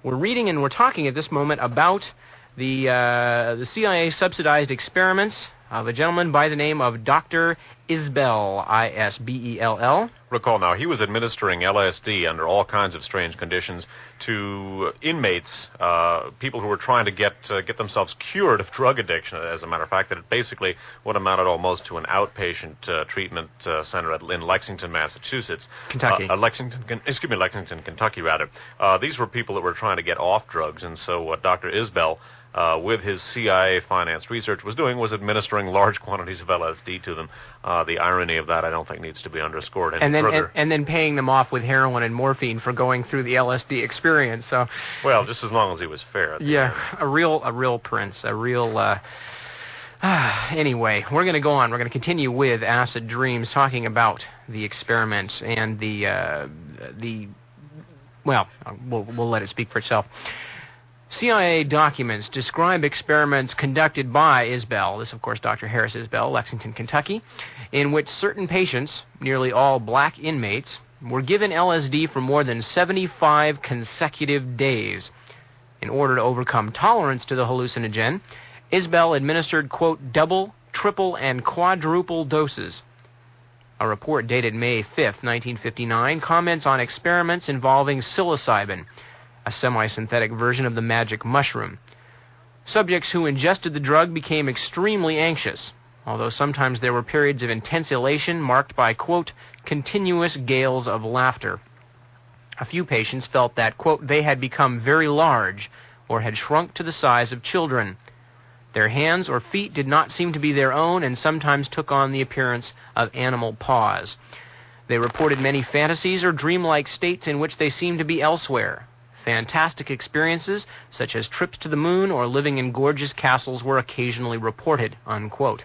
We're reading and we're talking at this moment about the CIA subsidized experiments of a gentleman by the name of Dr. Isbell, I-S-B-E-L-L. Recall now, he was administering LSD under all kinds of strange conditions to inmates, people who were trying to get themselves cured of drug addiction. As a matter of fact, that it basically what amounted almost to an outpatient treatment center in Lexington, Massachusetts. Kentucky. Lexington, Kentucky, rather. These were people that were trying to get off drugs, and so what Dr. Isbell, with his CIA-financed research, was doing was administering large quantities of LSD to them. The irony of that, I don't think, needs to be underscored any further. And then paying them off with heroin and morphine for going through the LSD experience. So, well, just as long as he was fair. Yeah, a real prince, a real. Anyway, we're going to go on. We're going to continue with Acid Dreams, talking about the experiments and well, we'll let it speak for itself. CIA documents describe experiments conducted by Isbell, this of course Dr. Harris Isbell, Lexington, Kentucky, in which certain patients, nearly all black inmates, were given LSD for more than 75 consecutive days. In order to overcome tolerance to the hallucinogen, Isbell administered, quote, double, triple, and quadruple doses. A report dated May 5, 1959, comments on experiments involving psilocybin, a semi-synthetic version of the magic mushroom. Subjects who ingested the drug became extremely anxious, although sometimes there were periods of intense elation marked by, quote, continuous gales of laughter. A few patients felt that, quote, they had become very large or had shrunk to the size of children. Their hands or feet did not seem to be their own and sometimes took on the appearance of animal paws. They reported many fantasies or dreamlike states in which they seemed to be elsewhere. Fantastic experiences, such as trips to the moon or living in gorgeous castles, were occasionally reported, unquote.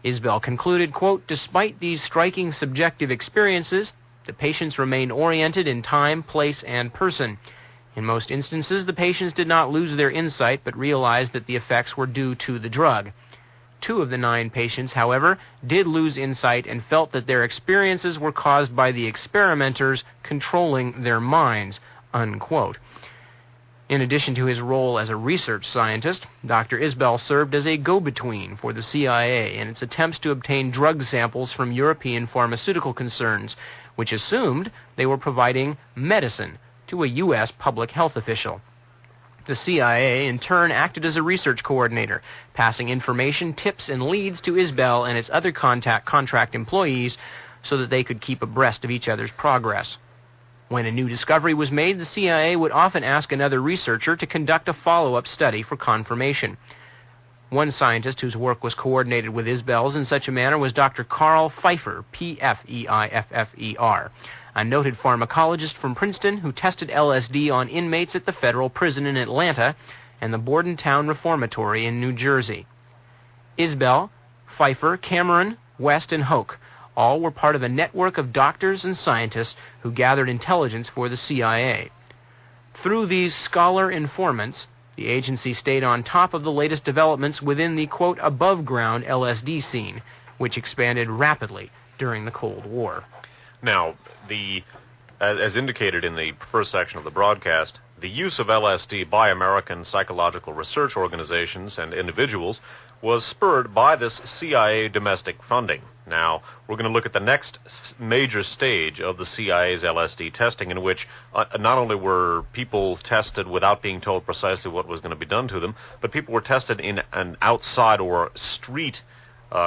Isbell concluded, quote, despite these striking subjective experiences, the patients remained oriented in time, place, and person. In most instances, the patients did not lose their insight, but realized that the effects were due to the drug. 2 of the 9 patients, however, did lose insight and felt that their experiences were caused by the experimenters controlling their minds, unquote. In addition to his role as a research scientist, Dr. Isbell served as a go-between for the CIA in its attempts to obtain drug samples from European pharmaceutical concerns, which assumed they were providing medicine to a U.S. public health official. The CIA, in turn, acted as a research coordinator, passing information, tips, and leads to Isbell and its other contract employees so that they could keep abreast of each other's progress. When a new discovery was made, the CIA would often ask another researcher to conduct a follow-up study for confirmation. One scientist whose work was coordinated with Isbell's in such a manner was Dr. Carl Pfeiffer, P-F-E-I-F-F-E-R, a noted pharmacologist from Princeton who tested LSD on inmates at the federal prison in Atlanta and the Bordentown Reformatory in New Jersey. Isbell, Pfeiffer, Cameron, West, and Hoke all were part of a network of doctors and scientists who gathered intelligence for the CIA. Through these scholar informants, the agency stayed on top of the latest developments within the, quote, above-ground LSD scene, which expanded rapidly during the Cold War. Now, as indicated in the first section of the broadcast, the use of LSD by American psychological research organizations and individuals was spurred by this CIA domestic funding. Now, we're going to look at the next major stage of the CIA's LSD testing, in which not only were people tested without being told precisely what was going to be done to them, but people were tested in an outside or street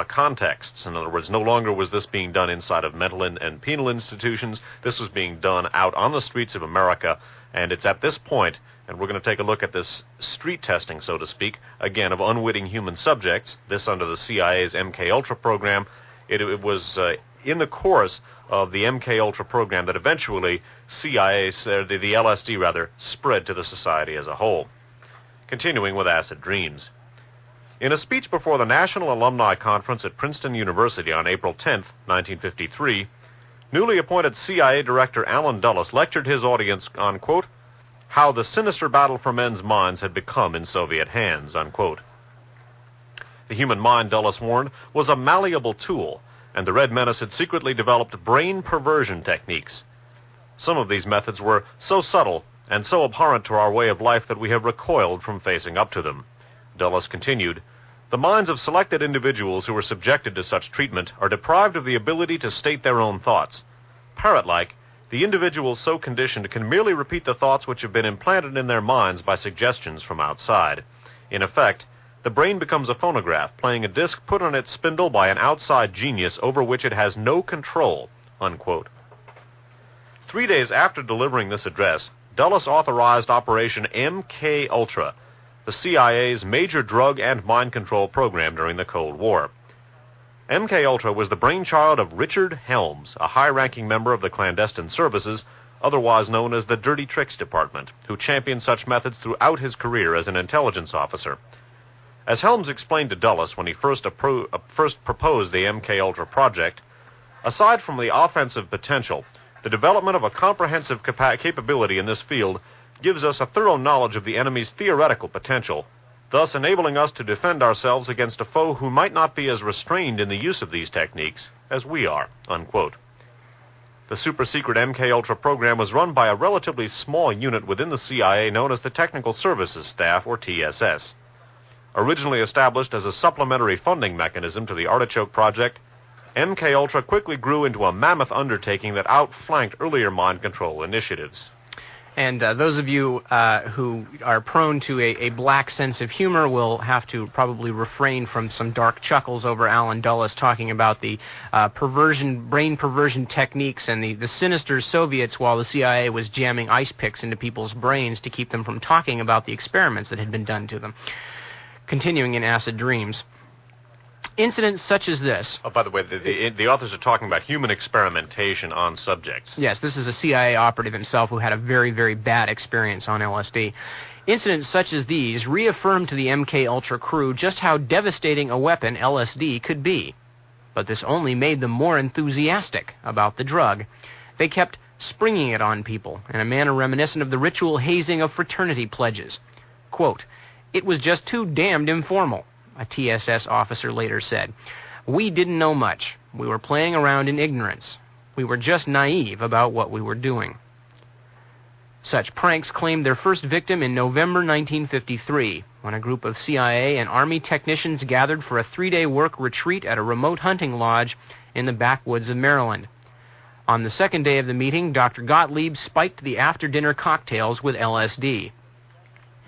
contexts. In other words, no longer was this being done inside of mental and penal institutions. This was being done out on the streets of America, and it's at this point, and we're going to take a look at this street testing, so to speak, again, of unwitting human subjects, this under the CIA's MKUltra program. It was in the course of the MKUltra program that eventually the LSD rather, spread to the society as a whole. Continuing with Acid Dreams. In a speech before the National Alumni Conference at Princeton University on April 10, 1953, newly appointed CIA Director Allen Dulles lectured his audience on, quote, how the sinister battle for men's minds had become in Soviet hands, unquote. The human mind, Dulles warned, was a malleable tool, and the Red Menace had secretly developed brain perversion techniques. Some of these methods were so subtle and so abhorrent to our way of life that we have recoiled from facing up to them. Dulles continued, "The minds of selected individuals who are subjected to such treatment are deprived of the ability to state their own thoughts. Parrot-like, the individuals so conditioned can merely repeat the thoughts which have been implanted in their minds by suggestions from outside. In effect, the brain becomes a phonograph, playing a disc put on its spindle by an outside genius over which it has no control." Unquote. 3 days after delivering this address, Dulles authorized Operation MKUltra, the CIA's major drug and mind control program during the Cold War. MKUltra was the brainchild of Richard Helms, a high-ranking member of the clandestine services, otherwise known as the Dirty Tricks Department, who championed such methods throughout his career as an intelligence officer. As Helms explained to Dulles when he first proposed the MKUltra project, aside from the offensive potential, the development of a comprehensive capability in this field gives us a thorough knowledge of the enemy's theoretical potential, thus enabling us to defend ourselves against a foe who might not be as restrained in the use of these techniques as we are. Unquote. The super-secret MKUltra program was run by a relatively small unit within the CIA known as the Technical Services Staff, or TSS. Originally established as a supplementary funding mechanism to the Artichoke Project, MKUltra quickly grew into a mammoth undertaking that outflanked earlier mind control initiatives. And those of you who are prone to a black sense of humor will have to probably refrain from some dark chuckles over Alan Dulles talking about the brain perversion techniques and the sinister Soviets while the CIA was jamming ice picks into people's brains to keep them from talking about the experiments that had been done to them. Continuing in Acid Dreams. Incidents such as this... Oh, by the way, the authors are talking about human experimentation on subjects. Yes, this is a CIA operative himself who had a very, very bad experience on LSD. Incidents such as these reaffirmed to the MKUltra crew just how devastating a weapon LSD could be. But this only made them more enthusiastic about the drug. They kept springing it on people in a manner reminiscent of the ritual hazing of fraternity pledges. Quote, "It was just too damned informal," a TSS officer later said. "We didn't know much. We were playing around in ignorance. We were just naive about what we were doing." Such pranks claimed their first victim in November 1953, when a group of CIA and Army technicians gathered for a 3-day work retreat at a remote hunting lodge in the backwoods of Maryland. On the second day of the meeting, Dr. Gottlieb spiked the after-dinner cocktails with LSD.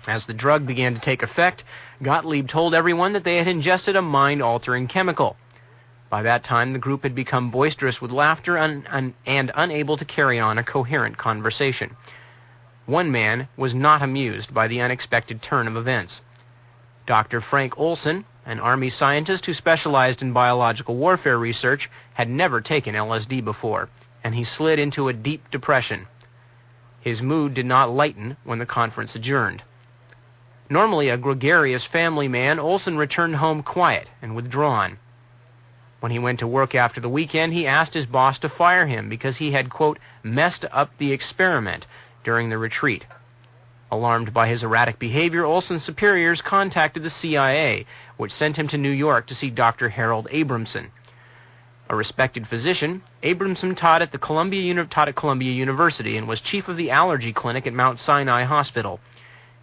As the drug began to take effect, Gottlieb told everyone that they had ingested a mind-altering chemical. By that time, the group had become boisterous with laughter and unable to carry on a coherent conversation. One man was not amused by the unexpected turn of events. Dr. Frank Olson, an Army scientist who specialized in biological warfare research, had never taken LSD before, and he slid into a deep depression. His mood did not lighten when the conference adjourned. Normally a gregarious family man, Olson returned home quiet and withdrawn. When he went to work after the weekend, he asked his boss to fire him because he had, quote, "messed up the experiment" during the retreat. Alarmed by his erratic behavior, Olson's superiors contacted the CIA, which sent him to New York to see Dr. Harold Abramson. A respected physician, Abramson taught at Columbia University and was chief of the allergy clinic at Mount Sinai Hospital.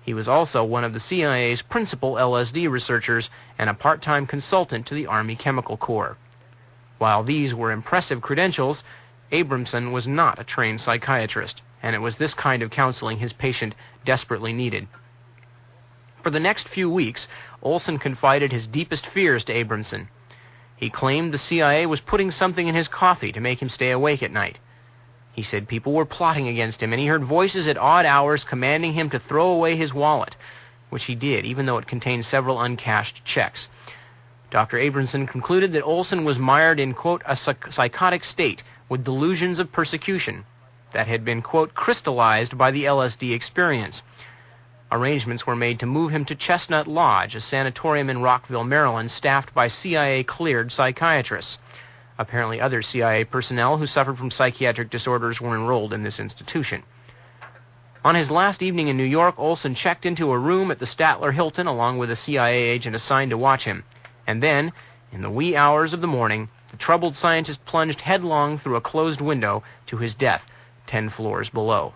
He was also one of the CIA's principal LSD researchers and a part-time consultant to the Army Chemical Corps. While these were impressive credentials, Abramson was not a trained psychiatrist, and it was this kind of counseling his patient desperately needed. For the next few weeks, Olson confided his deepest fears to Abramson. He claimed the CIA was putting something in his coffee to make him stay awake at night. He said people were plotting against him, and he heard voices at odd hours commanding him to throw away his wallet, which he did, even though it contained several uncashed checks. Dr. Abramson concluded that Olson was mired in, quote, "a psychotic state with delusions of persecution that had been, quote, crystallized by the LSD experience." Arrangements were made to move him to Chestnut Lodge, a sanatorium in Rockville, Maryland, staffed by CIA-cleared psychiatrists. Apparently other CIA personnel who suffered from psychiatric disorders were enrolled in this institution. On his last evening in New York, Olson checked into a room at the Statler Hilton along with a CIA agent assigned to watch him. And then, in the wee hours of the morning, the troubled scientist plunged headlong through a closed window to his death 10 floors below.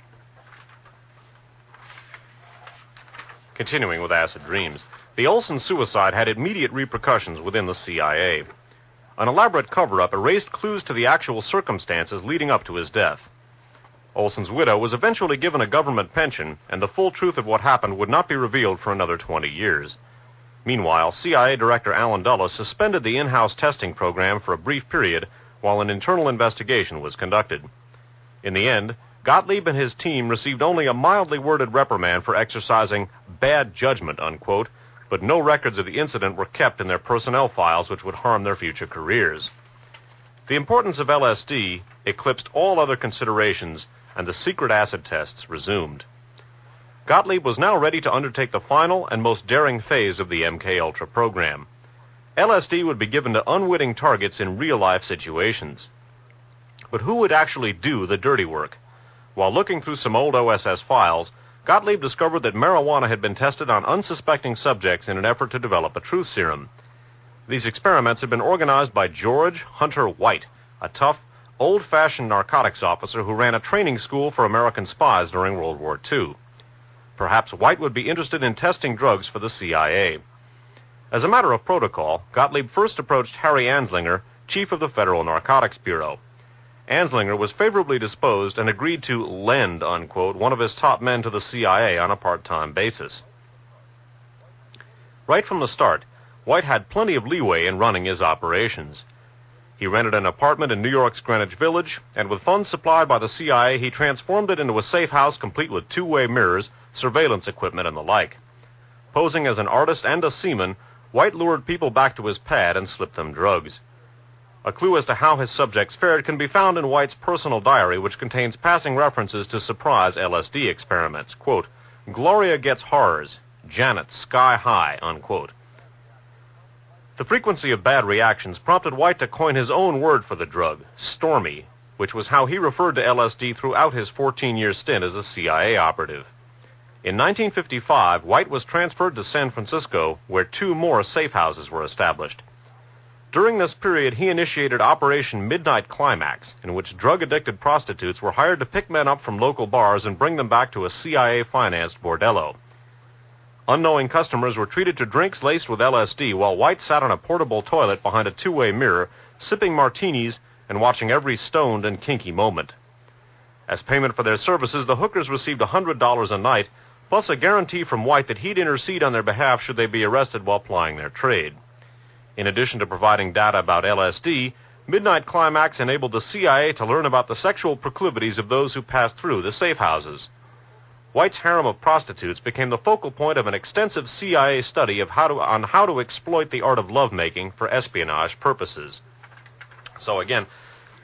Continuing with acid dreams, the Olson suicide had immediate repercussions within the CIA. An elaborate cover-up erased clues to the actual circumstances leading up to his death. Olson's widow was eventually given a government pension, and the full truth of what happened would not be revealed for another 20 years. Meanwhile, CIA Director Aldous suspended the in-house testing program for a brief period while an internal investigation was conducted. In the end, Gottlieb and his team received only a mildly worded reprimand for exercising bad judgment, unquote, but no records of the incident were kept in their personnel files which would harm their future careers. The importance of LSD eclipsed all other considerations, and the secret acid tests resumed. Gottlieb was now ready to undertake the final and most daring phase of the MKUltra program. LSD would be given to unwitting targets in real-life situations. But who would actually do the dirty work? While looking through some old OSS files, Gottlieb discovered that marijuana had been tested on unsuspecting subjects in an effort to develop a truth serum. These experiments had been organized by George Hunter White, a tough, old-fashioned narcotics officer who ran a training school for American spies during World War II. Perhaps White would be interested in testing drugs for the CIA. As a matter of protocol, Gottlieb first approached Harry Anslinger, chief of the Federal Narcotics Bureau. Anslinger was favorably disposed and agreed to lend, unquote, one of his top men to the CIA on a part-time basis. Right from the start, White had plenty of leeway in running his operations. He rented an apartment in New York's Greenwich Village, and with funds supplied by the CIA, he transformed it into a safe house complete with two-way mirrors, surveillance equipment, and the like. Posing as an artist and a seaman, White lured people back to his pad and slipped them drugs. A clue as to how his subjects fared can be found in White's personal diary, which contains passing references to surprise LSD experiments. Quote, "Gloria gets horrors, Janet sky high," unquote. The frequency of bad reactions prompted White to coin his own word for the drug, stormy, which was how he referred to LSD throughout his 14-year stint as a CIA operative. In 1955, White was transferred to San Francisco, where two more safe houses were established. During this period, he initiated Operation Midnight Climax, in which drug-addicted prostitutes were hired to pick men up from local bars and bring them back to a CIA-financed bordello. Unknowing customers were treated to drinks laced with LSD while White sat on a portable toilet behind a two-way mirror, sipping martinis and watching every stoned and kinky moment. As payment for their services, the hookers received $100 a night, plus a guarantee from White that he'd intercede on their behalf should they be arrested while plying their trade. In addition to providing data about LSD, Midnight Climax enabled the CIA to learn about the sexual proclivities of those who passed through the safe houses. White's harem of prostitutes became the focal point of an extensive CIA study of how to exploit the art of lovemaking for espionage purposes. So again,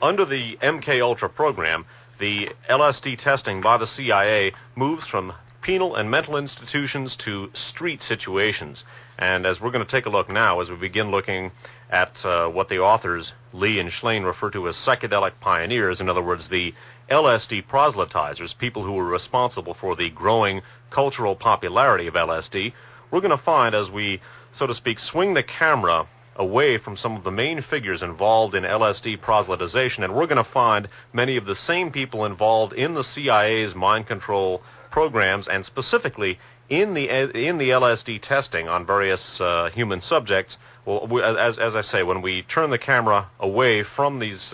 under the MKUltra program, the LSD testing by the CIA moves from penal and mental institutions to street situations. And as we're going to take a look now, as we begin looking at what the authors Lee and Schlein refer to as psychedelic pioneers, in other words, the LSD proselytizers, people who were responsible for the growing cultural popularity of LSD, we're going to find as we, so to speak, swing the camera away from some of the main figures involved in LSD proselytization, and we're going to find many of the same people involved in the CIA's mind control programs, and specifically in the LSD testing on various human subjects. Well, as I say, when we turn the camera away from these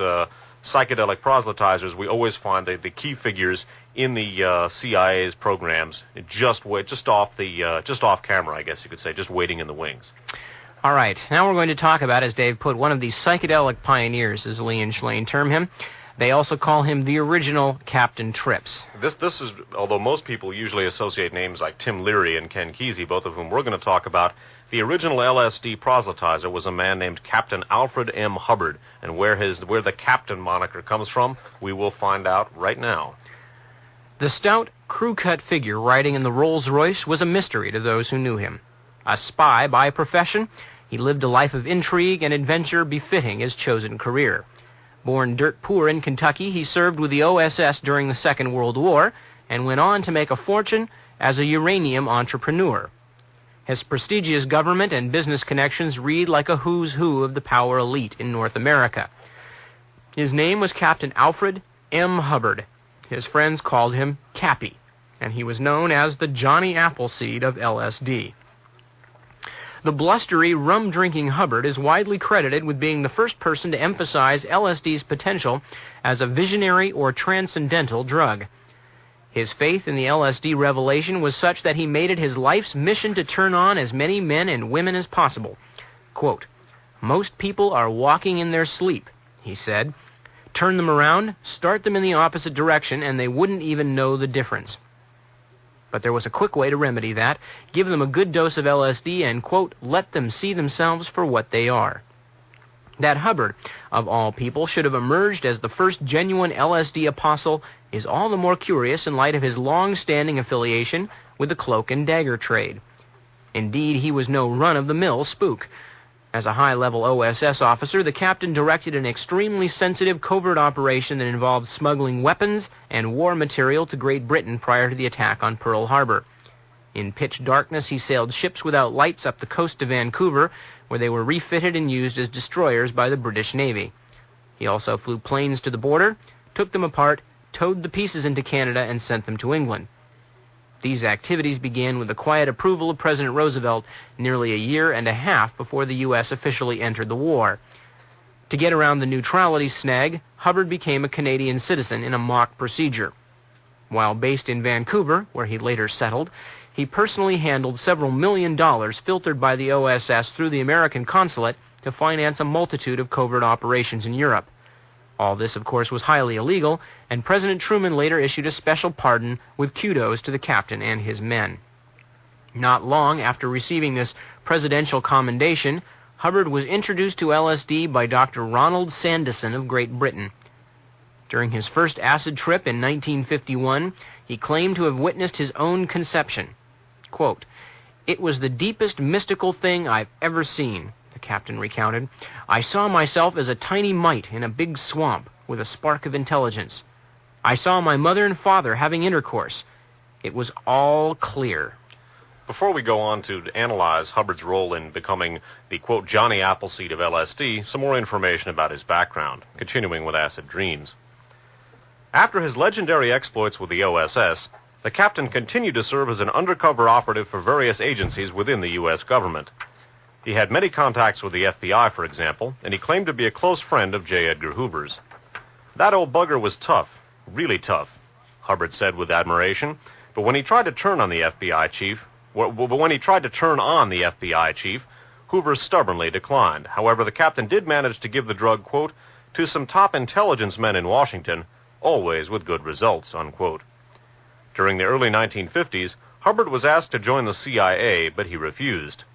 psychedelic proselytizers, we always find the key figures in the CIA's programs just off camera, I guess you could say, just waiting in the wings. All right, now we're going to talk about, as Dave put, one of these psychedelic pioneers, as Lee and Schlein term him. They also call him the original Captain Trips. This is, although most people usually associate names like Tim Leary and Ken Kesey, both of whom we're going to talk about, the original LSD proselytizer was a man named Captain Alfred M. Hubbard, and where the Captain moniker comes from, we will find out right now. The stout, crew-cut figure riding in the Rolls-Royce was a mystery to those who knew him. A spy by profession, he lived a life of intrigue and adventure befitting his chosen career. Born dirt poor in Kentucky, he served with the OSS during the Second World War and went on to make a fortune as a uranium entrepreneur. His prestigious government and business connections read like a who's who of the power elite in North America. His name was Captain Alfred M. Hubbard. His friends called him Cappy. and he was known as the Johnny Appleseed of LSD. The blustery, rum-drinking Hubbard is widely credited with being the first person to emphasize LSD's potential as a visionary or transcendental drug. His faith in the LSD revelation was such that he made it his life's mission to turn on as many men and women as possible. Quote, "Most people are walking in their sleep," he said. "Turn them around, start them in the opposite direction, and they wouldn't even know the difference." But there was a quick way to remedy that. Give them a good dose of LSD and, quote, "let them see themselves for what they are." That Hubbard, of all people, should have emerged as the first genuine LSD apostle is all the more curious in light of his long-standing affiliation with the cloak and dagger trade. Indeed, he was no run-of-the-mill spook. As a high-level OSS officer, the captain directed an extremely sensitive covert operation that involved smuggling weapons and war material to Great Britain prior to the attack on Pearl Harbor. In pitch darkness, he sailed ships without lights up the coast of Vancouver, where they were refitted and used as destroyers by the British Navy. He also flew planes to the border, took them apart, towed the pieces into Canada, and sent them to England. These activities began with the quiet approval of President Roosevelt nearly a year and a half before the U.S. officially entered the war. To get around the neutrality snag, Hubbard became a Canadian citizen in a mock procedure. While based in Vancouver, where he later settled, he personally handled several $1 million filtered by the OSS through the American consulate to finance a multitude of covert operations in Europe. All this, of course, was highly illegal, and President Truman later issued a special pardon with kudos to the captain and his men. Not long after receiving this presidential commendation, Hubbard was introduced to LSD by Dr. Ronald Sandison of Great Britain. During his first acid trip in 1951, he claimed to have witnessed his own conception. Quote, "It was the deepest mystical thing I've ever seen," the captain recounted. "I saw myself as a tiny mite in a big swamp with a spark of intelligence. I saw my mother and father having intercourse. It was all clear." Before we go on to analyze Hubbard's role in becoming the, quote, Johnny Appleseed of LSD, some more information about his background, continuing with acid dreams. After his legendary exploits with the OSS, the captain continued to serve as an undercover operative for various agencies within the U.S. government. He had many contacts with the FBI, for example, and he claimed to be a close friend of J. Edgar Hoover's. "That old bugger was tough, really tough," Hubbard said with admiration, but when he tried to turn on the FBI chief, Hoover stubbornly declined. However, the captain did manage to give the drug, quote, "to some top intelligence men in Washington, always with good results," unquote. During the early 1950s, Hubbard was asked to join the CIA, but he refused.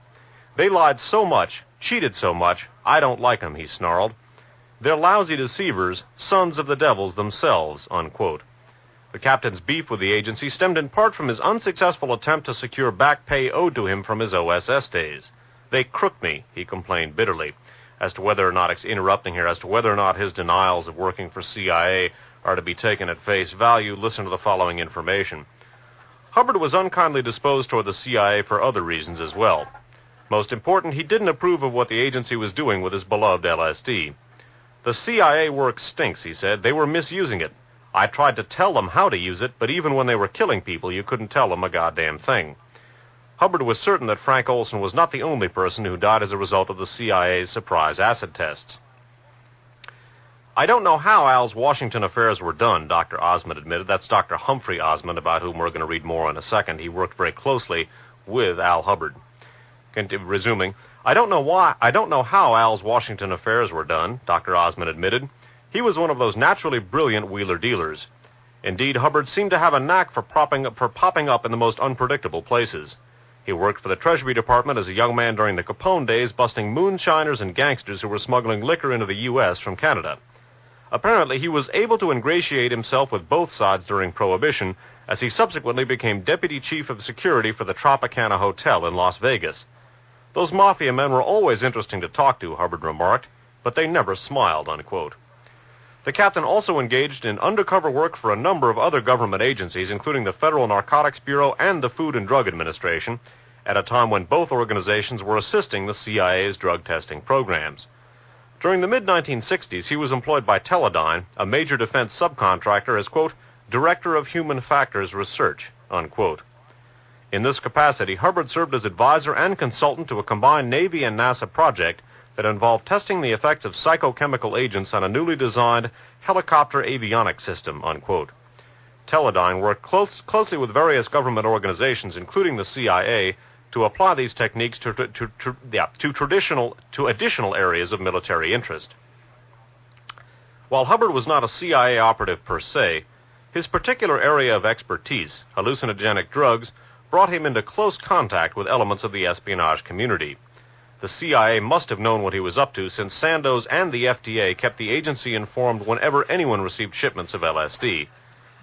"They lied so much, cheated so much, I don't like 'em," he snarled. "They're lousy deceivers, sons of the devils themselves," unquote. The captain's beef with the agency stemmed in part from his unsuccessful attempt to secure back pay owed to him from his OSS days. "They crooked me," he complained bitterly. As to whether or not his denials of working for CIA are to be taken at face value, listen to the following information. Hubbard was unkindly disposed toward the CIA for other reasons as well. Most important, he didn't approve of what the agency was doing with his beloved LSD. "The CIA work stinks," he said. "They were misusing it. I tried to tell them how to use it, but even when they were killing people, you couldn't tell them a goddamn thing." Hubbard was certain that Frank Olson was not the only person who died as a result of the CIA's surprise acid tests. "I don't know how Al's Washington affairs were done," Dr. Osmond admitted. That's Dr. Humphrey Osmond, about whom we're going to read more in a second. He worked very closely with Al Hubbard. Resuming, I don't know how Al's Washington affairs were done," Dr. Osmond admitted. "He was one of those naturally brilliant wheeler-dealers. Indeed, Hubbard seemed to have a knack for popping up in the most unpredictable places. He worked for the Treasury Department as a young man during the Capone days, busting moonshiners and gangsters who were smuggling liquor into the U.S. from Canada. Apparently, he was able to ingratiate himself with both sides during Prohibition, as he subsequently became Deputy Chief of Security for the Tropicana Hotel in Las Vegas. Those mafia men were always interesting to talk to," Hubbard remarked, "but they never smiled," unquote. The captain also engaged in undercover work for a number of other government agencies, including the Federal Narcotics Bureau and the Food and Drug Administration, at a time when both organizations were assisting the CIA's drug testing programs. During the mid-1960s, he was employed by Teledyne, a major defense subcontractor, as, quote, Director of Human Factors Research, unquote. In this capacity, Hubbard served as advisor and consultant to a combined Navy and NASA project that involved testing the effects of psychochemical agents on a newly designed helicopter avionics system, unquote. Teledyne worked closely with various government organizations, including the CIA, to apply these techniques to additional areas of military interest. While Hubbard was not a CIA operative per se, his particular area of expertise, hallucinogenic drugs, brought him into close contact with elements of the espionage community. The CIA must have known what he was up to, since Sandoz and the FDA kept the agency informed whenever anyone received shipments of LSD.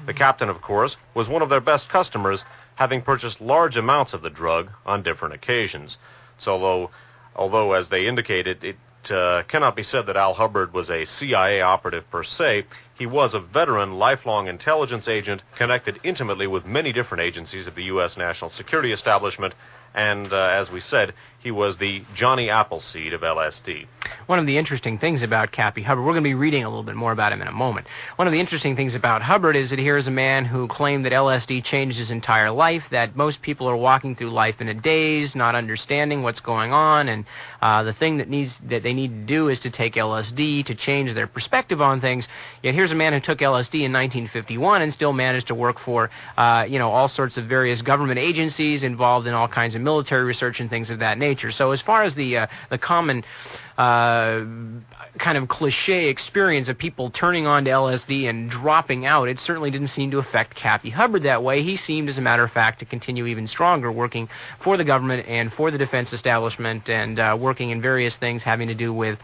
The captain, of course, was one of their best customers, having purchased large amounts of the drug on different occasions. So although as they indicated, it cannot be said that Al Hubbard was a CIA operative per se, he was a veteran, lifelong intelligence agent connected intimately with many different agencies of the U.S. national security establishment, and as we said, he was the Johnny Appleseed of LSD. One of the interesting things about Cappy Hubbard, we're going to be reading a little bit more about him in a moment. One of the interesting things about Hubbard is that here is a man who claimed that LSD changed his entire life, that most people are walking through life in a daze, not understanding what's going on, and the thing that they need to do is to take LSD to change their perspective on things. Yet here's a man who took LSD in 1951 and still managed to work for all sorts of various government agencies involved in all kinds of military research and things of that nature. So as far as the common kind of cliche experience of people turning on to LSD and dropping out, it certainly didn't seem to affect Cappy Hubbard that way. He seemed, as a matter of fact, to continue even stronger, working for the government and for the defense establishment, and working in various things having to do with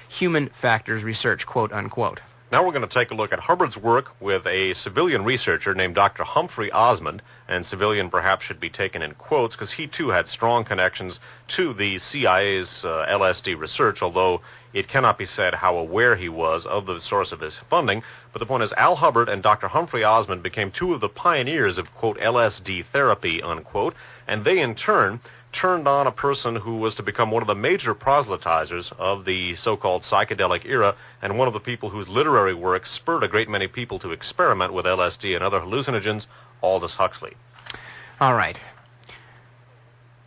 human factors research, quote unquote. Now we're going to take a look at Hubbard's work with a civilian researcher named Dr. Humphrey Osmond, and civilian perhaps should be taken in quotes because he too had strong connections to the CIA's LSD research, although it cannot be said how aware he was of the source of his funding. But the point is, Al Hubbard and Dr. Humphrey Osmond became two of the pioneers of, quote, LSD therapy, unquote, and they in turn turned on a person who was to become one of the major proselytizers of the so-called psychedelic era, and one of the people whose literary work spurred a great many people to experiment with LSD and other hallucinogens, Aldous Huxley. All right.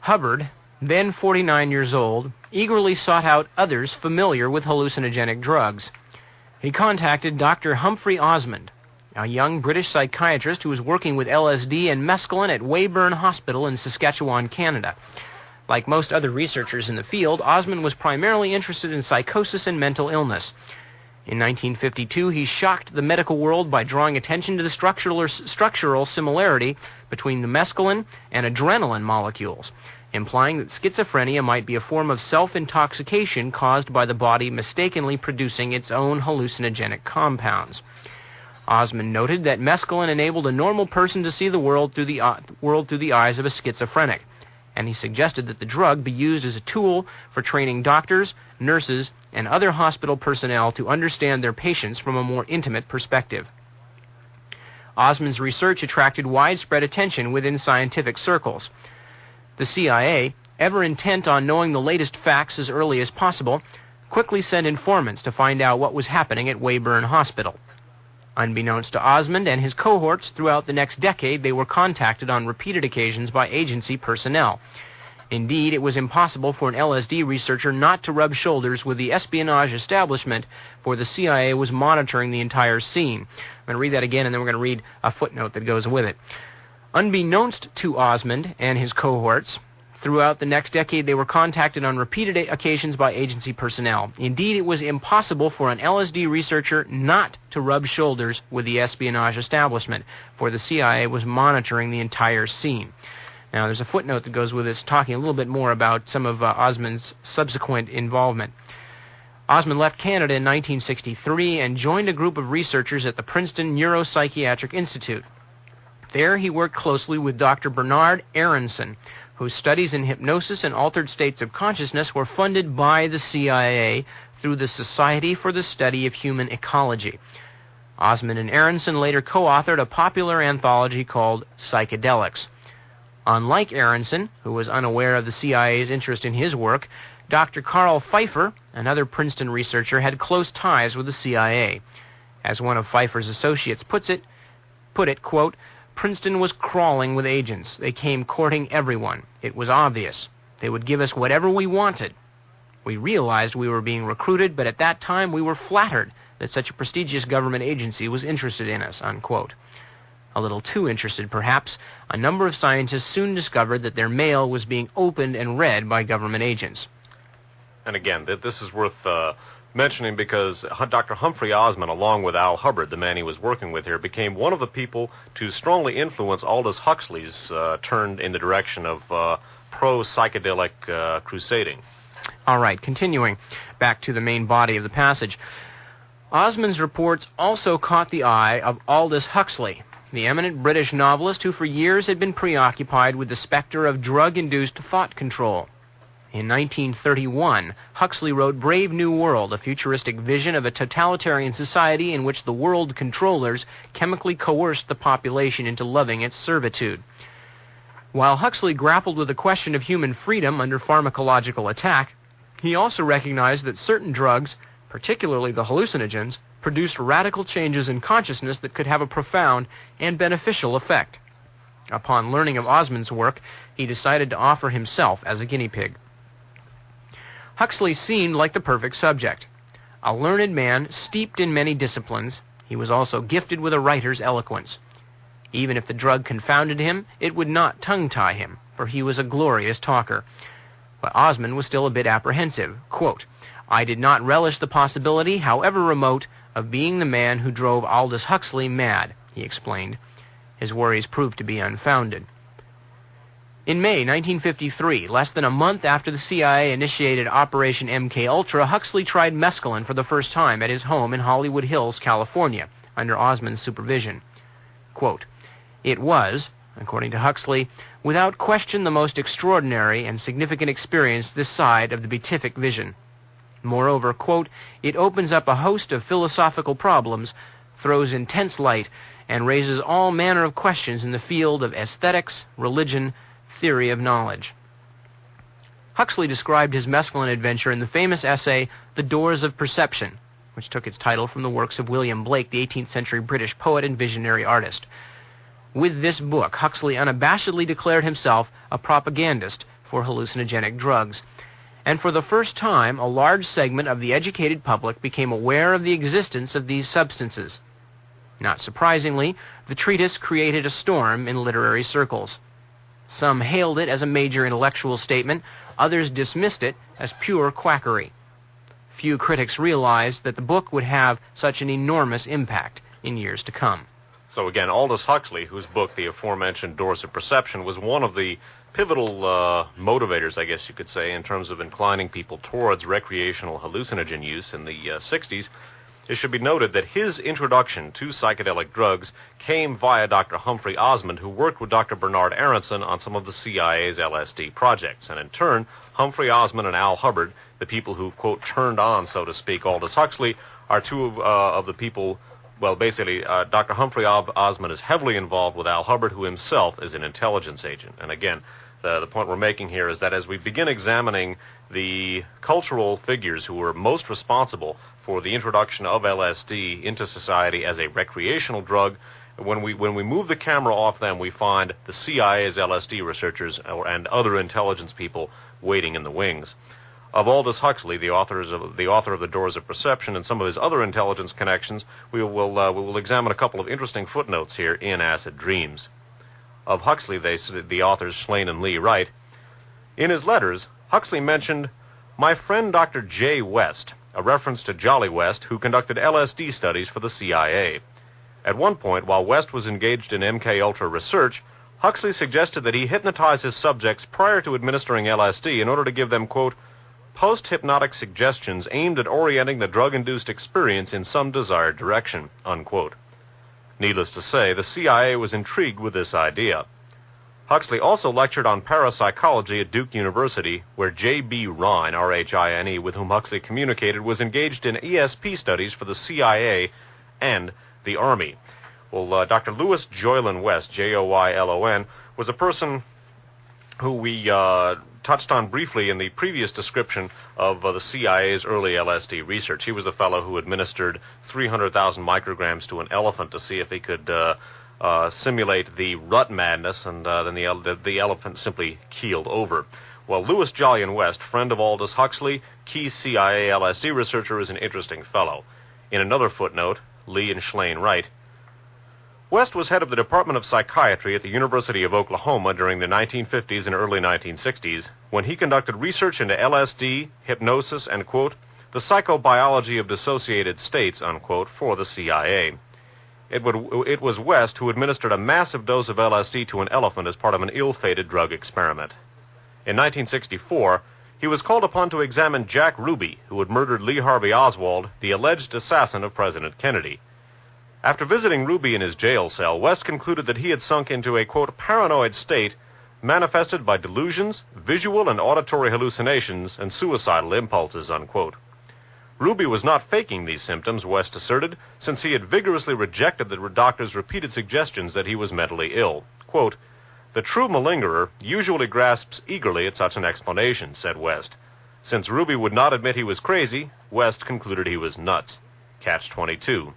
Hubbard, then 49 years old, eagerly sought out others familiar with hallucinogenic drugs. He contacted Dr. Humphrey Osmond, a young British psychiatrist who was working with LSD and mescaline at Weyburn Hospital in Saskatchewan, Canada. Like most other researchers in the field, Osmond was primarily interested in psychosis and mental illness. In 1952, he shocked the medical world by drawing attention to the structural similarity between the mescaline and adrenaline molecules, implying that schizophrenia might be a form of self-intoxication caused by the body mistakenly producing its own hallucinogenic compounds. Osmond noted that mescaline enabled a normal person to see the world through the eyes of a schizophrenic, and he suggested that the drug be used as a tool for training doctors, nurses, and other hospital personnel to understand their patients from a more intimate perspective. Osmond's research attracted widespread attention within scientific circles. The CIA, ever intent on knowing the latest facts as early as possible, quickly sent informants to find out what was happening at Weyburn Hospital. Unbeknownst to Osmond and his cohorts, throughout the next decade they were contacted on repeated occasions by agency personnel. Indeed, it was impossible for an LSD researcher not to rub shoulders with the espionage establishment, for the CIA was monitoring the entire scene. I'm going to read that again, and then we're going to read a footnote that goes with it. Unbeknownst to Osmond and his cohorts, throughout the next decade they were contacted on repeated occasions by agency personnel. Indeed, it was impossible for an LSD researcher not to rub shoulders with the espionage establishment, for the CIA was monitoring the entire scene. Now, there's a footnote that goes with this, talking a little bit more about some of Osmond's subsequent involvement. Osmond left Canada in 1963 and joined a group of researchers at the Princeton Neuropsychiatric Institute. There he worked closely with Dr. Bernard Aronson, whose studies in hypnosis and altered states of consciousness were funded by the CIA through the Society for the Study of Human Ecology. Osmond and Aronson later co-authored a popular anthology called Psychedelics. Unlike Aronson, who was unaware of the CIA's interest in his work, Dr. Carl Pfeiffer, another Princeton researcher, had close ties with the CIA. As one of Pfeiffer's associates put it, quote, Princeton was crawling with agents. They came courting everyone. It was obvious. They would give us whatever we wanted. We realized we were being recruited, but at that time we were flattered that such a prestigious government agency was interested in us," unquote. A little too interested, perhaps, a number of scientists soon discovered that their mail was being opened and read by government agents. And again, this is worth mentioning because Dr. Humphrey Osmond, along with Al Hubbard, the man he was working with here, became one of the people to strongly influence Aldous Huxley's turn in the direction of pro-psychedelic crusading. All right, continuing back to the main body of the passage. Osmond's reports also caught the eye of Aldous Huxley, the eminent British novelist who for years had been preoccupied with the specter of drug-induced thought control. In 1931, Huxley wrote Brave New World, a futuristic vision of a totalitarian society in which the world controllers chemically coerced the population into loving its servitude. While Huxley grappled with the question of human freedom under pharmacological attack, he also recognized that certain drugs, particularly the hallucinogens, produced radical changes in consciousness that could have a profound and beneficial effect. Upon learning of Osmond's work, he decided to offer himself as a guinea pig. Huxley seemed like the perfect subject. A learned man steeped in many disciplines, he was also gifted with a writer's eloquence. Even if the drug confounded him, it would not tongue-tie him, for he was a glorious talker. But Osmond was still a bit apprehensive. Quote, "I did not relish the possibility, however remote, of being the man who drove Aldous Huxley mad," he explained. His worries proved to be unfounded. In May 1953, less than a month after the CIA initiated Operation MKUltra, Huxley tried mescaline for the first time at his home in Hollywood Hills, California, under Osmond's supervision. Quote, "It was, according to Huxley, without question the most extraordinary and significant experience this side of the beatific vision. Moreover, quote, it opens up a host of philosophical problems, throws intense light, and raises all manner of questions in the field of aesthetics, religion, theory of knowledge." Huxley described his mescaline adventure in the famous essay, The Doors of Perception, which took its title from the works of William Blake, the 18th century British poet and visionary artist. With this book, Huxley unabashedly declared himself a propagandist for hallucinogenic drugs. And for the first time, a large segment of the educated public became aware of the existence of these substances. Not surprisingly, the treatise created a storm in literary circles. Some hailed it as a major intellectual statement, others dismissed it as pure quackery. Few critics realized that the book would have such an enormous impact in years to come. So again, Aldous Huxley, whose book, the aforementioned Doors of Perception, was one of the pivotal motivators, I guess you could say, in terms of inclining people towards recreational hallucinogen use in the 60s. It should be noted that his introduction to psychedelic drugs came via Dr. Humphrey Osmond, who worked with Dr. Bernard Aronson on some of the CIA's LSD projects. And in turn, Humphrey Osmond and Al Hubbard, the people who, quote, turned on, so to speak, Aldous Huxley, are two of the people. Well, basically, Dr. Humphrey Osmond is heavily involved with Al Hubbard, who himself is an intelligence agent. And again, the point we're making here is that as we begin examining the cultural figures who were most responsible for the introduction of LSD into society as a recreational drug, when we move the camera off them, we find the CIA's LSD researchers and other intelligence people waiting in the wings. Of Aldous Huxley, the author of The Doors of Perception, and some of his other intelligence connections, we will examine a couple of interesting footnotes here in Acid Dreams. Of Huxley, the authors Slane and Lee write, "In his letters, Huxley mentioned my friend Dr. J. West, a reference to Jolly West, who conducted LSD studies for the CIA. At one point, while West was engaged in MKUltra research, Huxley suggested that he hypnotize his subjects prior to administering LSD in order to give them, quote, post-hypnotic suggestions aimed at orienting the drug-induced experience in some desired direction," unquote. Needless to say, the CIA was intrigued with this idea. Huxley also lectured on parapsychology at Duke University, where J.B. Rhine, R-H-I-N-E, with whom Huxley communicated, was engaged in ESP studies for the CIA and the Army. Well, Dr. Louis Joylin West, Joylon, was a person who we touched on briefly in the previous description of the CIA's early LSD research. He was the fellow who administered 300,000 micrograms to an elephant to see if he could simulate the rut madness, and then the elephant simply keeled over. Well, Louis Jolyon West, friend of Aldous Huxley, key CIA LSD researcher, is an interesting fellow. In another footnote, Lee and Schlane write, West was head of the Department of Psychiatry at the University of Oklahoma during the 1950s and early 1960s, when he conducted research into LSD, hypnosis, and, quote, the psychobiology of dissociated states, unquote, for the CIA. It was West who administered a massive dose of LSD to an elephant as part of an ill-fated drug experiment. In 1964, he was called upon to examine Jack Ruby, who had murdered Lee Harvey Oswald, the alleged assassin of President Kennedy. After visiting Ruby in his jail cell, West concluded that he had sunk into a, quote, paranoid state manifested by delusions, visual and auditory hallucinations, and suicidal impulses, unquote. Ruby was not faking these symptoms, West asserted, since he had vigorously rejected the doctor's repeated suggestions that he was mentally ill. Quote, the true malingerer usually grasps eagerly at such an explanation, said West. Since Ruby would not admit he was crazy, West concluded he was nuts. Catch-22.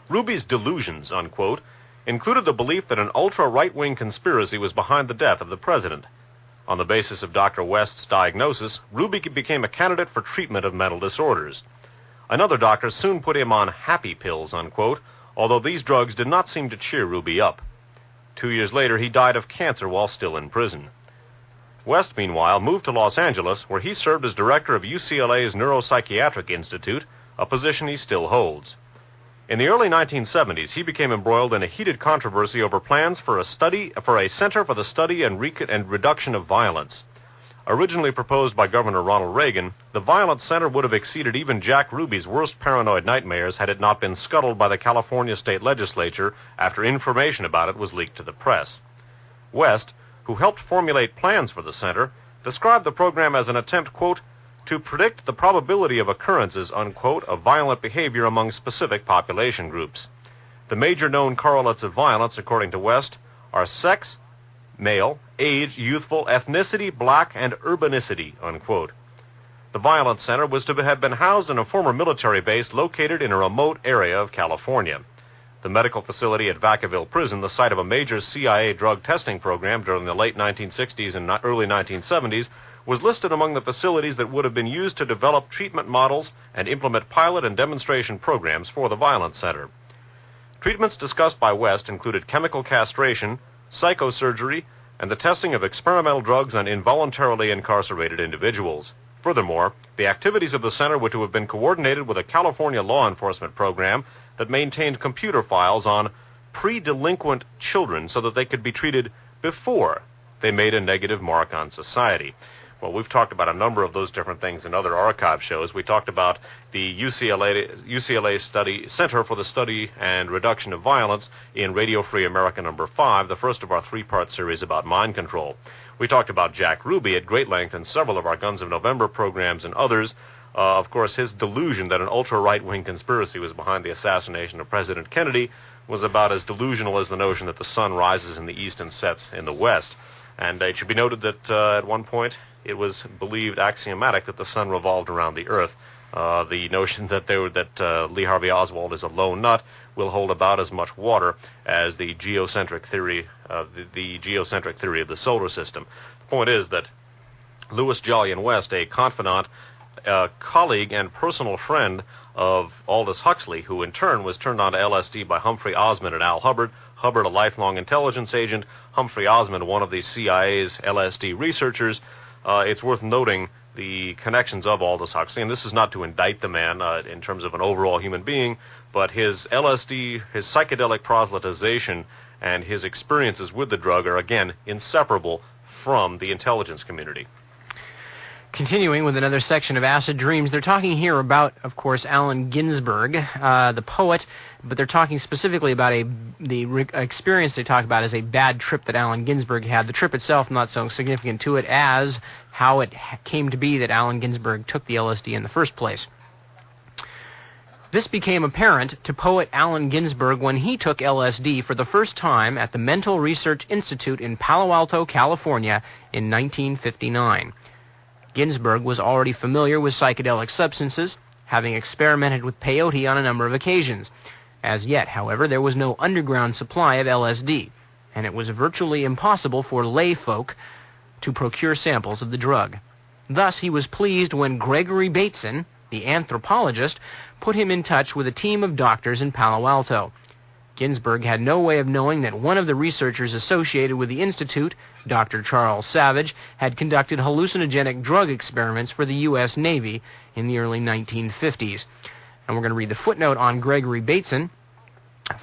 Ruby's delusions, unquote, included the belief that an ultra-right-wing conspiracy was behind the death of the president. On the basis of Dr. West's diagnosis, Ruby became a candidate for treatment of mental disorders. Another doctor soon put him on happy pills, unquote, although these drugs did not seem to cheer Ruby up. 2 years later, he died of cancer while still in prison. West, meanwhile, moved to Los Angeles, where he served as director of UCLA's Neuropsychiatric Institute, a position he still holds. In the early 1970s, he became embroiled in a heated controversy over plans for a Center for the Study and Reduction of Violence. Originally proposed by Governor Ronald Reagan, the Violence Center would have exceeded even Jack Ruby's worst paranoid nightmares had it not been scuttled by the California state legislature after information about it was leaked to the press. West, who helped formulate plans for the center, described the program as an attempt, quote, to predict the probability of occurrences, unquote, of violent behavior among specific population groups. The major known correlates of violence, according to West, are sex, male, age, youthful, ethnicity, black, and urbanicity, unquote. The Violence Center was to have been housed in a former military base located in a remote area of California. The medical facility at Vacaville Prison, the site of a major CIA drug testing program during the late 1960s and early 1970s, was listed among the facilities that would have been used to develop treatment models and implement pilot and demonstration programs for the Violence Center. Treatments discussed by West included chemical castration, psychosurgery, and the testing of experimental drugs on involuntarily incarcerated individuals. Furthermore, the activities of the center were to have been coordinated with a California law enforcement program that maintained computer files on pre-delinquent children so that they could be treated before they made a negative mark on society. Well, we've talked about a number of those different things in other archive shows. We talked about the UCLA Center for the Study and Reduction of Violence in Radio Free America number 5, the first of our three-part series about mind control. We talked about Jack Ruby at great length in several of our Guns of November programs and others. Of course, his delusion that an ultra-right-wing conspiracy was behind the assassination of President Kennedy was about as delusional as the notion that the sun rises in the east and sets in the west. And it should be noted that at one point it was believed axiomatic that the sun revolved around the earth. The notion that Lee Harvey Oswald is a lone nut will hold about as much water as the geocentric theory of the solar system. The point is that Louis Jolyon West, a confidant, colleague, and personal friend of Aldous Huxley, who in turn was turned on to LSD by Humphrey Osmond and Al Hubbard, Hubbard a lifelong intelligence agent, Humphrey Osmond one of the CIA's LSD researchers. It's worth noting the connections of Aldous Huxley, and this is not to indict the man in terms of an overall human being, but his LSD, his psychedelic proselytization, and his experiences with the drug are, again, inseparable from the intelligence community. Continuing with another section of Acid Dreams, they're talking here about, of course, Allen Ginsberg, the poet, but they're talking specifically about the experience they talk about as a bad trip that Allen Ginsberg had. The trip itself not so significant to it as how it came to be that Allen Ginsberg took the LSD in the first place. This became apparent to poet Allen Ginsberg when he took LSD for the first time at the Mental Research Institute in Palo Alto, California in 1959. Ginsberg was already familiar with psychedelic substances, having experimented with peyote on a number of occasions. As yet, however, there was no underground supply of LSD, and it was virtually impossible for lay folk to procure samples of the drug. Thus, he was pleased when Gregory Bateson, the anthropologist, put him in touch with a team of doctors in Palo Alto. Ginsberg had no way of knowing that one of the researchers associated with the institute, Dr. Charles Savage, had conducted hallucinogenic drug experiments for the U.S. Navy in the early 1950s. And we're going to read the footnote on Gregory Bateson.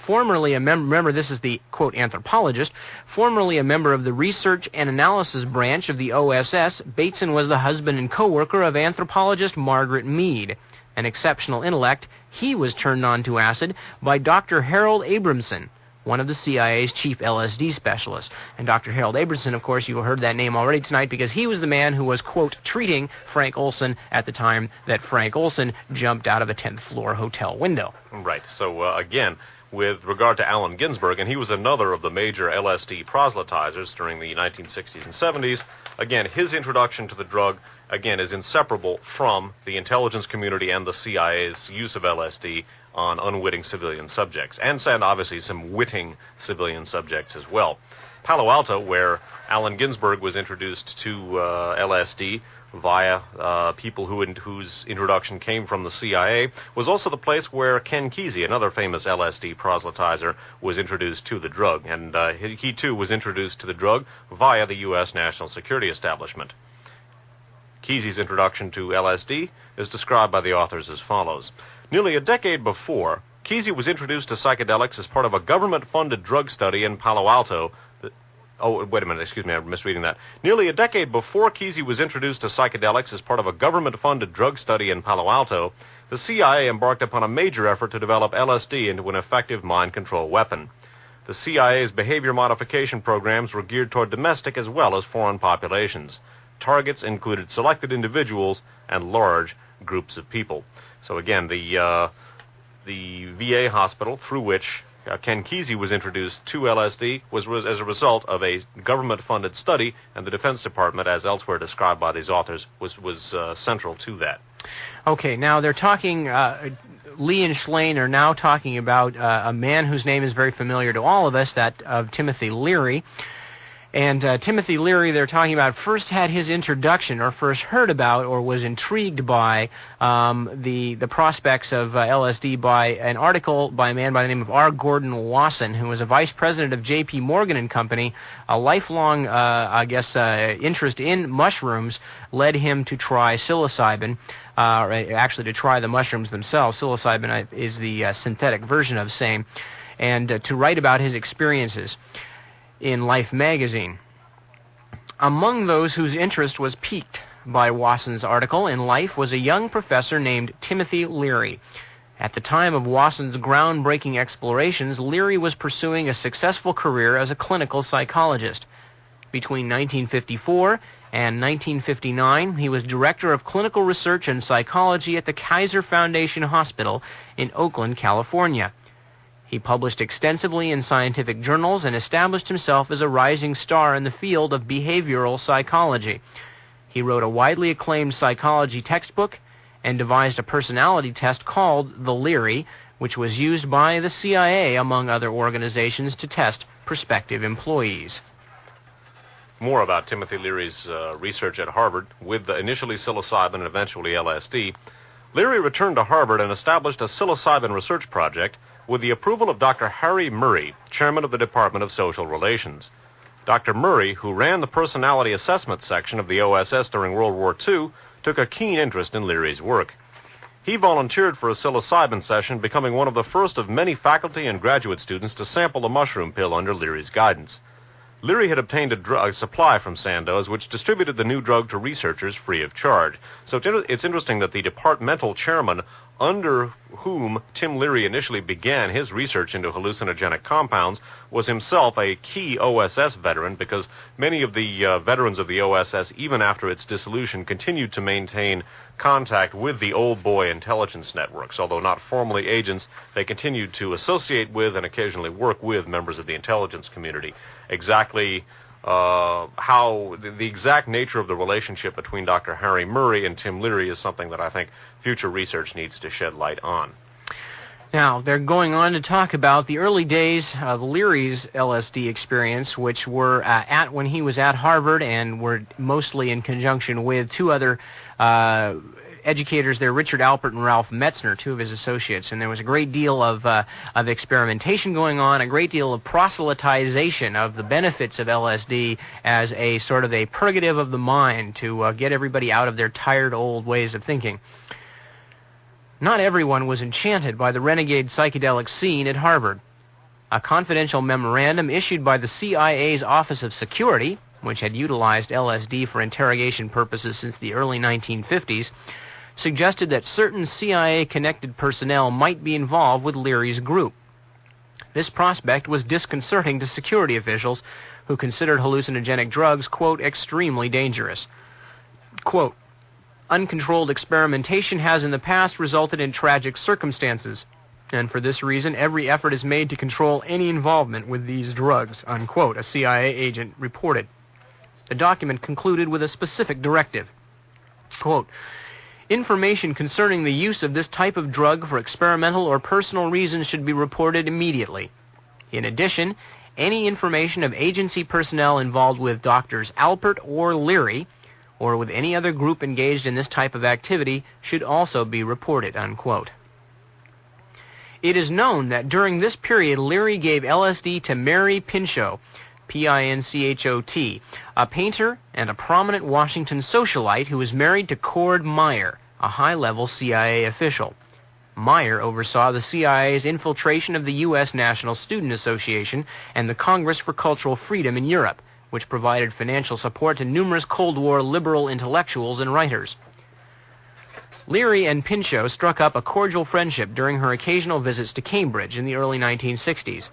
Formerly a member, remember this is the, quote, anthropologist, formerly a member of the Research and Analysis Branch of the OSS, Bateson was the husband and co-worker of anthropologist Margaret Mead. An exceptional intellect, he was turned on to acid by Dr. Harold Abramson, one of the CIA's chief LSD specialists. And Dr. Harold Abramson, of course, you heard that name already tonight because he was the man who was, quote, treating Frank Olson at the time that Frank Olson jumped out of a 10th floor hotel window. Right. So, again, with regard to Allen Ginsberg, and he was another of the major LSD proselytizers during the 1960s and 70s, again, his introduction to the drug, again, is inseparable from the intelligence community and the CIA's use of LSD on unwitting civilian subjects, and obviously some witting civilian subjects as well. Palo Alto, where Allen Ginsberg was introduced to LSD via people whose introduction came from the CIA, was also the place where Ken Kesey, another famous LSD proselytizer, was introduced to the drug, and he too was introduced to the drug via the U.S. National Security Establishment. Kesey's introduction to LSD is described by the authors as follows. Nearly a decade before, Kesey was introduced to psychedelics as part of a government-funded drug study in Palo Alto. Oh, wait a minute, excuse me, I'm misreading that. Nearly a decade before Kesey was introduced to psychedelics as part of a government-funded drug study in Palo Alto, the CIA embarked upon a major effort to develop LSD into an effective mind control weapon. The CIA's behavior modification programs were geared toward domestic as well as foreign populations. Targets included selected individuals and large groups of people. So again, the VA hospital through which Ken Kesey was introduced to LSD was as a result of a government-funded study, and the Defense Department, as elsewhere described by these authors, was central to that. Okay, now they're talking, Lee and Schlane are now talking about a man whose name is very familiar to all of us, that of Timothy Leary. And Timothy Leary, they're talking about, first had his introduction, or first heard about, or was intrigued by the prospects of LSD by an article by a man by the name of R. Gordon Wasson, who was a vice president of J.P. Morgan and Company. A lifelong, interest in mushrooms led him to try psilocybin, actually to try the mushrooms themselves. Psilocybin is the synthetic version of same, and to write about his experiences in Life magazine. Among those whose interest was piqued by Wasson's article in Life was a young professor named Timothy Leary. At the time of Wasson's groundbreaking explorations, Leary was pursuing a successful career as a clinical psychologist. Between 1954 and 1959, he was director of clinical research and psychology at the Kaiser Foundation Hospital in Oakland, California. He published extensively in scientific journals and established himself as a rising star in the field of behavioral psychology. He wrote a widely acclaimed psychology textbook and devised a personality test called the Leary, which was used by the CIA, among other organizations, to test prospective employees. More about Timothy Leary's research at Harvard with initially psilocybin and eventually LSD. Leary returned to Harvard and established a psilocybin research project with the approval of Dr. Harry Murray, chairman of the Department of Social Relations. Dr. Murray, who ran the personality assessment section of the OSS during World War II, took a keen interest in Leary's work. He volunteered for a psilocybin session, becoming one of the first of many faculty and graduate students to sample the mushroom pill under Leary's guidance. Leary had obtained a supply from Sandoz, which distributed the new drug to researchers free of charge. So it's interesting that the departmental chairman under whom Tim Leary initially began his research into hallucinogenic compounds was himself a key OSS veteran, because many of the veterans of the OSS, even after its dissolution, continued to maintain contact with the old boy intelligence networks. Although not formally agents, they continued to associate with and occasionally work with members of the intelligence community. Exactly how the exact nature of the relationship between Dr. Harry Murray and Tim Leary is something that I think future research needs to shed light on. Now, they're going on to talk about the early days of Leary's LSD experience, which were when he was at Harvard, and were mostly in conjunction with two other educators there, Richard Alpert and Ralph Metzner, two of his associates. And there was a great deal of experimentation going on, a great deal of proselytization of the benefits of LSD as a sort of a purgative of the mind to get everybody out of their tired old ways of thinking. Not everyone was enchanted by the renegade psychedelic scene at Harvard. A confidential memorandum issued by the CIA's Office of Security, which had utilized LSD for interrogation purposes since the early 1950s, suggested that certain CIA-connected personnel might be involved with Leary's group. This prospect was disconcerting to security officials who considered hallucinogenic drugs, quote, extremely dangerous. Quote, uncontrolled experimentation has in the past resulted in tragic circumstances, and for this reason every effort is made to control any involvement with these drugs, unquote, a CIA agent reported. The document concluded with a specific directive. Quote, information concerning the use of this type of drug for experimental or personal reasons should be reported immediately. In addition, any information of agency personnel involved with Drs. Alpert or Leary, or with any other group engaged in this type of activity, should also be reported, unquote. It is known that during this period, Leary gave LSD to Mary Pinchot, Pinchot, a painter and a prominent Washington socialite who was married to Cord Meyer, a high-level CIA official. Meyer oversaw the CIA's infiltration of the U.S. National Student Association and the Congress for Cultural Freedom in Europe, which provided financial support to numerous Cold War liberal intellectuals and writers. Leary and Pinchot struck up a cordial friendship during her occasional visits to Cambridge in the early 1960s.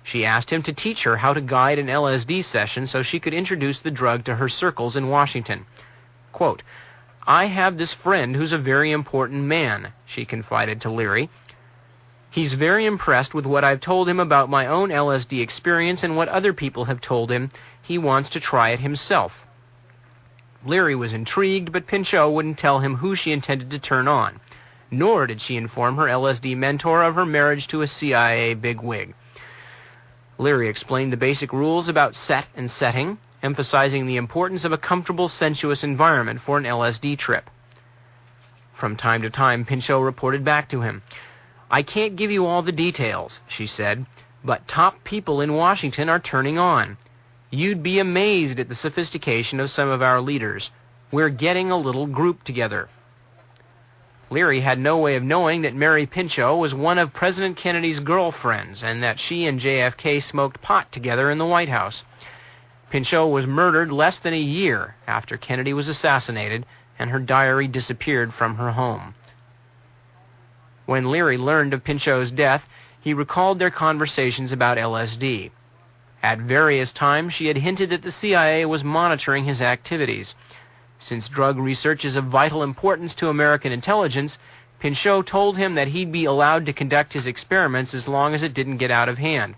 She asked him to teach her how to guide an LSD session so she could introduce the drug to her circles in Washington. Quote, I have this friend who's a very important man, she confided to Leary. He's very impressed with what I've told him about my own LSD experience and what other people have told him. He wants to try it himself. Leary was intrigued, but Pinchot wouldn't tell him who she intended to turn on, nor did she inform her LSD mentor of her marriage to a CIA bigwig. Leary explained the basic rules about set and setting, emphasizing the importance of a comfortable, sensuous environment for an LSD trip. From time to time, Pinchot reported back to him. I can't give you all the details, she said, but top people in Washington are turning on. You'd be amazed at the sophistication of some of our leaders. We're getting a little group together. Leary had no way of knowing that Mary Pinchot was one of President Kennedy's girlfriends and that she and JFK smoked pot together in the White House. Pinchot was murdered less than a year after Kennedy was assassinated, and her diary disappeared from her home. When Leary learned of Pinchot's death, he recalled their conversations about LSD. At various times, she had hinted that the CIA was monitoring his activities. Since drug research is of vital importance to American intelligence, Pinchot told him that he'd be allowed to conduct his experiments as long as it didn't get out of hand.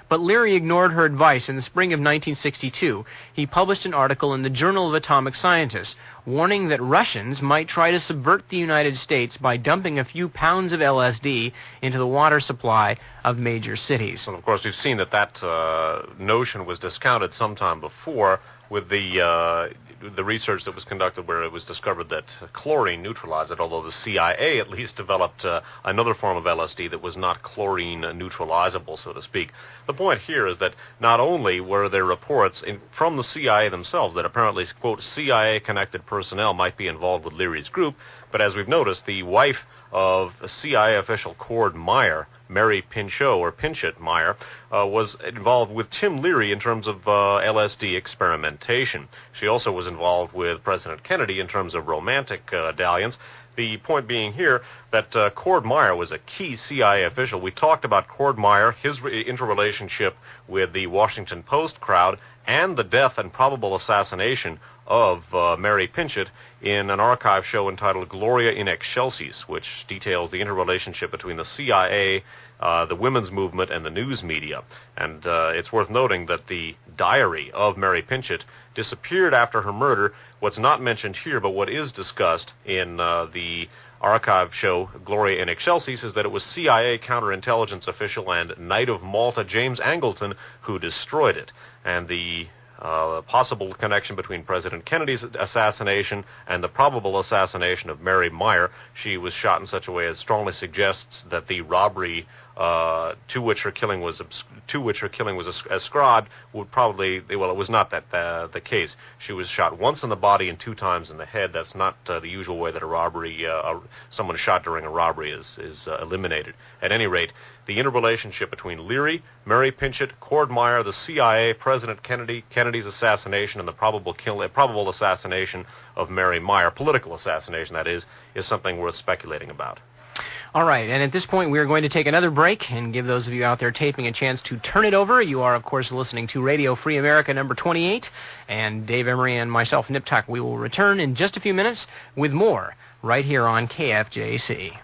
But Leary ignored her advice. In the spring of 1962, he published an article in the Journal of Atomic Scientists warning that Russians might try to subvert the United States by dumping a few pounds of LSD into the water supply of major cities. And of course, we've seen that notion was discounted sometime before with the research that was conducted where it was discovered that chlorine neutralized it, although the CIA at least developed another form of LSD that was not chlorine neutralizable, so to speak. The point here is that not only were there reports from the CIA themselves that apparently, quote, CIA-connected personnel might be involved with Leary's group, but as we've noticed, the wife of CIA official Cord Meyer, Mary Pinchot, or Pinchot Meyer, was involved with Tim Leary in terms of LSD experimentation. She also was involved with President Kennedy in terms of romantic dalliance. The point being here that Cord Meyer was a key CIA official. We talked about Cord Meyer, his interrelationship with the Washington Post crowd, and the death and probable assassination of Mary Pinchot in an archive show entitled Gloria in Excelsis, which details the interrelationship between the CIA, the women's movement, and the news media. And it's worth noting that the diary of Mary Pinchot disappeared after her murder. What's not mentioned here, but what is discussed in the archive show, Gloria in Excelsis, is that it was CIA counterintelligence official and Knight of Malta James Angleton who destroyed it. And the possible connection between President Kennedy's assassination and the probable assassination of Mary Meyer. She was shot in such a way as strongly suggests that the robbery to which her killing was ascribed would probably, well, it was not that the case. She was shot once in the body and 2 times in the head. That's not the usual way that a robbery, someone shot during a robbery is eliminated. At any rate, the interrelationship between Leary, Mary Pinchot, Cord Meyer, the CIA, President Kennedy's assassination, and the probable assassination of Mary Meyer, political assassination that is something worth speculating about. All right, and at this point we are going to take another break and give those of you out there taping a chance to turn it over. You are, of course, listening to Radio Free America number 28, and Dave Emory and myself, Nip Tuck, we will return in just a few minutes with more right here on KFJC.